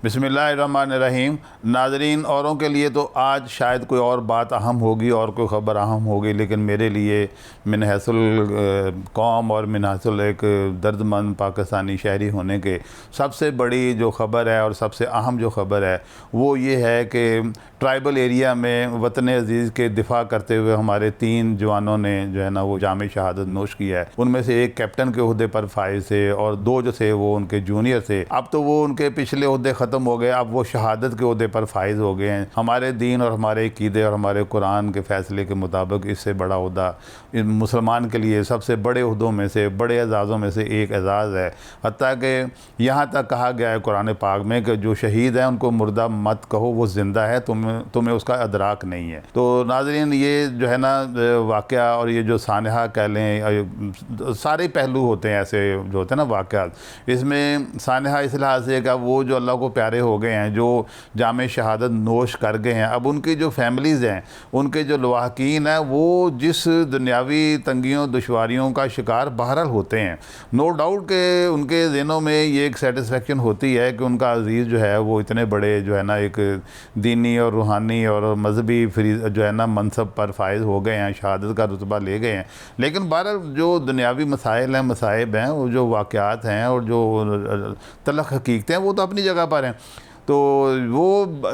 बिस्मिल्लाहिर्रहमानिर्रहीम। नाज़रीन, औरों के लिए तो आज शायद कोई और बात अहम होगी और कोई ख़बर अहम होगी, लेकिन मेरे लिए मिन हैसुल कौम और मिन हैसुल एक दर्दमंद पाकिस्तानी शहरी होने के सबसे बड़ी जो ख़बर है और सबसे अहम जो ख़बर है वो ये है कि ट्राइबल एरिया में वतन अज़ीज़ के दिफा करते हुए हमारे 3 जवानों ने जो है ना वो जाम शहादत नोश किया है। उनमें से एक कैप्टन के ओहदे पर फाइज थे और 2 जो थे वो उनके जूनियर थे। अब तो वो उनके पिछले ओहदे ख़त्म हो गए, अब वो शहादत के ओहदे पर फाइज हो गए हैं। हमारे दीन और हमारे अक़ीदे और हमारे कुरान के फ़ैसले के मुताबिक इससे बड़ा ओहदा मुसलमान के लिए सबसे बड़े ओहदों में से, बड़े एजाज़ों में से एक एजाज़ है। हत्ता कि यहाँ तक कहा गया है कुरान पाक में कि जो शहीद हैं उनको मुर्दा मत कहो, वो ज़िंदा है, तुम्हें उसका अदराक नहीं है। तो नाज़रीन, ये जो है ना वाक़या और ये जो सानहा कह लें, सारे पहलू होते हैं ऐसे जो होते हैं ना वाक़यात। इसमें सानहा इस लिहाज से कि वो जो अल्लाह को प्यारे हो गए हैं, जो जाम शहादत नोश कर गए हैं, अब उनकी जो फैमिलीज़ हैं, उनके जो लवाहकीन हैं, वो जिस दुनियावी तंगियों दुश्वारियों का शिकार बहरहाल होते हैं। नो डाउट कि उनके ज़हनों में ये एक सेटिस्फेक्शन होती है कि उनका अज़ीज़ जो है वो इतने बड़े जो है ना एक दीनी और रूहानी और मजहबी फ्री जो है ना मनसब पर फायज़ हो गए हैं, शहादत का रुतबा ले गए हैं। लेकिन बहरहाल जो दुनियावी मसाइल हैं, मसाइब हैं, वो जो वाक़यात हैं और जो तलख़ हकीकतें हैं वो तो अपनी जगह पर हैं। तो वो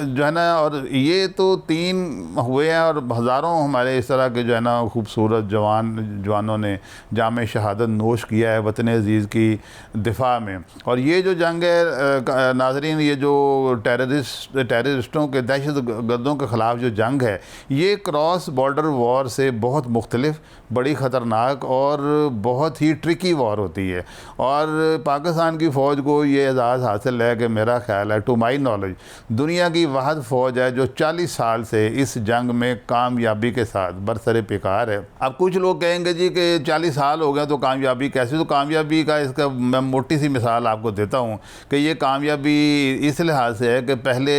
जो है ना, और ये तो 3 हुए हैं और हज़ारों हमारे इस तरह के जो है ना खूबसूरत जवानों ने जाम शहादत नोश किया है वतन अज़ीज़ की दिफा में। और ये जो जंग है नाज़रीन, ये जो टेररिस्टों के दहशत गर्दों के ख़िलाफ़ जो जंग है, ये क्रॉस बॉर्डर वॉर से बहुत मुख्तलिफ, बड़ी ख़तरनाक और बहुत ही ट्रिकी वॉर होती है। और पाकिस्तान की फ़ौज को ये एजाज़ हासिल है कि मेरा ख़्याल है, टू माई नॉलेज, दुनिया की वाहद फ़ौज है जो 40 साल से इस जंग में कामयाबी के साथ बरसरे पिकार है। अब कुछ लोग कहेंगे जी कि 40 साल हो गए तो कामयाबी कैसे? तो कामयाबी का इसका मैं मोटी सी मिसाल आपको देता हूँ कि ये कामयाबी इस लिहाज से है कि पहले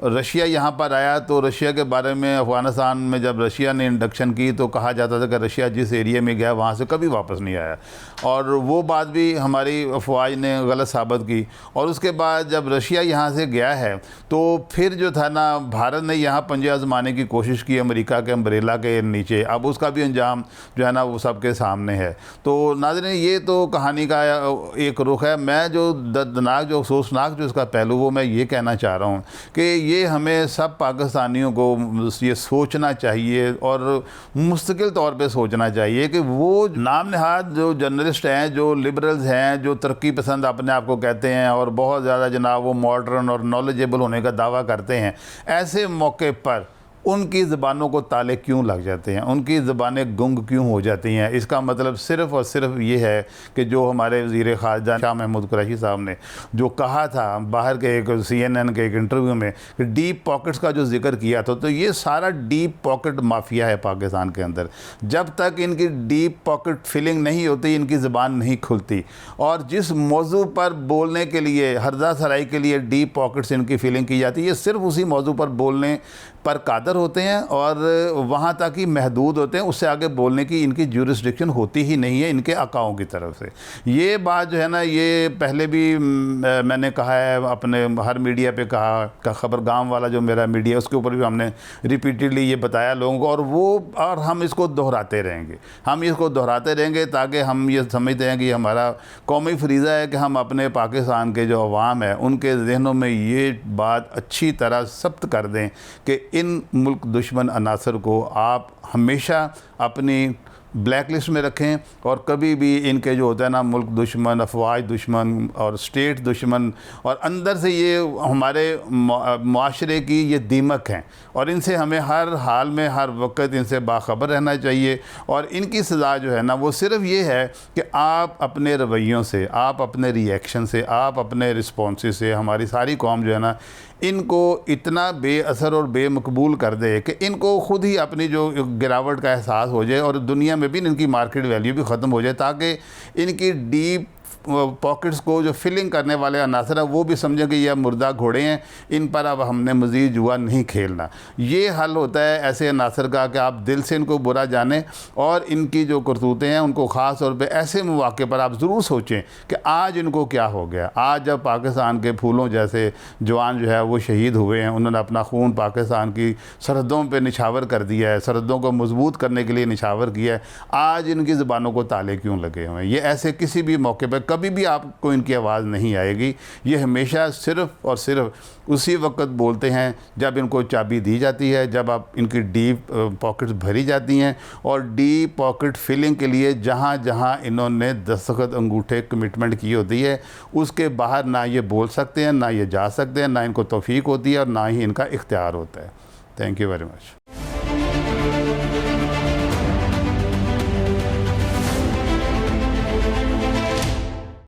रशिया यहाँ पर आया तो रशिया के बारे में अफ़गानिस्तान में जब रशिया ने इंडक्शन की तो कहा जाता था कि रशिया जिस एरिया में गया वहाँ से कभी वापस नहीं आया, और वो बात भी हमारी अफवाज ने गलत साबित की। और उसके बाद जब रशिया यहाँ से गया है तो फिर जो था ना भारत ने यहाँ पंजे आजमाने की कोशिश की अमेरिका के अम्ब्रेला के नीचे। अब उसका भी अंजाम जो है ना वो सबके सामने है। तो नाज़रीन, ये तो कहानी का एक रुख है। मैं जो दर्दनाक, जो अफसोसनाक जो इसका पहलू, वो मैं ये कहना चाह रहा हूँ कि ये हमें सब पाकिस्तानियों को ये सोचना चाहिए और मुस्तकिल तौर पे सोचना चाहिए कि वो नाम नहाद जो जर्नलिस्ट हैं, जो लिबरल्स हैं, जो तरक्की पसंद अपने आप को कहते हैं और बहुत ज़्यादा जनाब वो मॉडर्न और नॉलेजेबल होने का दावा करते हैं, ऐसे मौके पर उनकी ज़बानों को ताले क्यों लग जाते हैं, उनकी ज़बानें गुंग क्यों हो जाती हैं? इसका मतलब सिर्फ़ और सिर्फ ये है कि जो हमारे वज़ीर ख़ारजा शाह महमूद कुरैशी साहब ने जो कहा था बाहर के एक CNN के एक इंटरव्यू में कि डीप पॉकेट्स का जो जिक्र किया था, तो ये सारा डीप पॉकेट माफिया है पाकिस्तान के अंदर। जब तक इनकी डीप पॉकेट फिलिंग नहीं होती, इनकी ज़बान नहीं खुलती। और जिस मौजू पर बोलने के लिए, हर्जा सराई के लिए डीप पॉकेट्स इनकी फिलिंग की जाती है, ये सिर्फ उसी मौजू पर बोलने पर कादर होते हैं और वहाँ तक ही महदूद होते हैं। उससे आगे बोलने की इनकी ज्यूरिसडिक्शन होती ही नहीं है इनके आकाओं की तरफ से। ये बात जो है ना, ये पहले भी मैंने कहा है, अपने हर मीडिया पे कहा का खबरगाम वाला जो मेरा मीडिया, उसके ऊपर भी हमने रिपीटेडली ये बताया लोगों को, और हम इसको दोहराते रहेंगे ताकि हम ये समझते हैं कि हमारा कौमी फरीज़ा है कि हम अपने पाकिस्तान के जो अवाम है उनके जहनों में ये बात अच्छी तरह सब्त कर दें कि इन मुल्क दुश्मन अनासर को आप हमेशा अपनी ब्लैक लिस्ट में रखें और कभी भी इनके जो होता है ना मुल्क दुश्मन, अफवाज दुश्मन और स्टेट दुश्मन, और अंदर से ये हमारे माशरे की ये दीमक हैं और इनसे हमें हर हाल में, हर वक्त इनसे बाखबर रहना चाहिए। और इनकी सज़ा जो है ना वो सिर्फ ये है कि आप अपने रवैयों से, आप अपने रिएक्शन से, आप अपने रिस्पॉन्स से हमारी सारी कौम जो है ना इनको इतना बेअसर और बेमकबूल कर दे कि इनको ख़ुद ही अपनी जो गिरावट का एहसास हो जाए और दुनिया में भी इनकी मार्केट वैल्यू भी ख़त्म हो जाए, ताकि इनकी डीप पॉकेट्स को जो फिलिंग करने वाले अनासर है वो भी समझें कि यह मुर्दा घोड़े हैं, इन पर अब हमने मज़ीद जुआ नहीं खेलना। ये हल होता है ऐसे अनासर का कि आप दिल से इनको बुरा जानें और इनकी जो करतूतें हैं उनको ख़ास तौर पे ऐसे मौके पर आप ज़रूर सोचें कि आज इनको क्या हो गया। आज जब पाकिस्तान के फूलों जैसे जवान जो है वो शहीद हुए हैं, उन्होंने अपना खून पाकिस्तान की सरहदों पर निछावर कर दिया है, सरहदों को मजबूत करने के लिए निछावर किया है, आज इनकी ज़बानों को ताले क्यों लगे हुए हैं? ये ऐसे किसी भी मौके पर कभी भी आपको इनकी आवाज़ नहीं आएगी। ये हमेशा सिर्फ़ और सिर्फ उसी वक्त बोलते हैं जब इनको चाबी दी जाती है, जब आप इनकी डीप पॉकेट्स भरी जाती हैं। और डीप पॉकेट फिलिंग के लिए जहाँ जहाँ इन्होंने दस्तखत अंगूठे कमिटमेंट की होती है उसके बाहर ना ये बोल सकते हैं, ना ये जा सकते हैं, ना इनको तौफीक होती है और ना ही इनका इख्तियार होता है। Thank you very much.